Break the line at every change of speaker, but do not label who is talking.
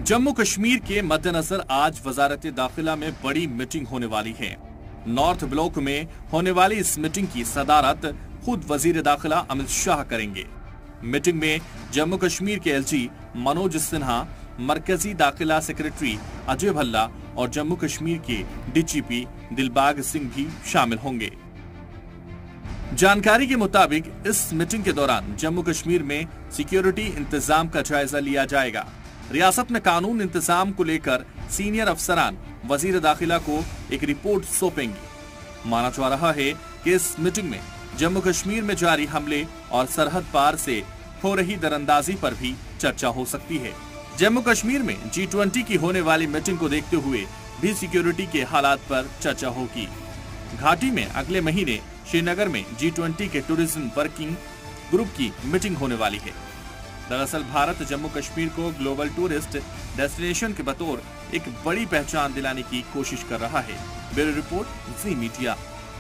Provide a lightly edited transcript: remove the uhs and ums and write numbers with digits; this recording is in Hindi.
जम्मू कश्मीर के मद्देनजर आज वजारत दाखिला में बड़ी मीटिंग होने वाली है। नॉर्थ ब्लॉक में होने वाली इस मीटिंग की सदारत खुद वजीर दाखिला अमित शाह करेंगे। मीटिंग में जम्मू कश्मीर के एलजी मनोज सिन्हा, मरकजी दाखिला सेक्रेटरी अजय भल्ला और जम्मू कश्मीर के डीजीपी दिलबाग सिंह भी शामिल होंगे। जानकारी के मुताबिक इस मीटिंग के दौरान जम्मू कश्मीर में सिक्योरिटी इंतजाम का जायजा लिया जाएगा। रियासत में कानून इंतजाम को लेकर सीनियर अफसरान वजीर दाखिला को एक रिपोर्ट सौंपेंगे। माना जा रहा है कि इस मीटिंग में जम्मू कश्मीर में जारी हमले और सरहद पार से हो रही दरअंदाजी पर भी चर्चा हो सकती है। जम्मू कश्मीर में G20 की होने वाली मीटिंग को देखते हुए भी सिक्योरिटी के हालात पर चर्चा होगी। घाटी में अगले महीने श्रीनगर में G20 के टूरिज्म वर्किंग ग्रुप की मीटिंग होने वाली है। दरअसल भारत जम्मू कश्मीर को ग्लोबल टूरिस्ट डेस्टिनेशन के बतौर एक बड़ी पहचान दिलाने की कोशिश कर रहा है। ब्यूरो रिपोर्ट, जी मीडिया।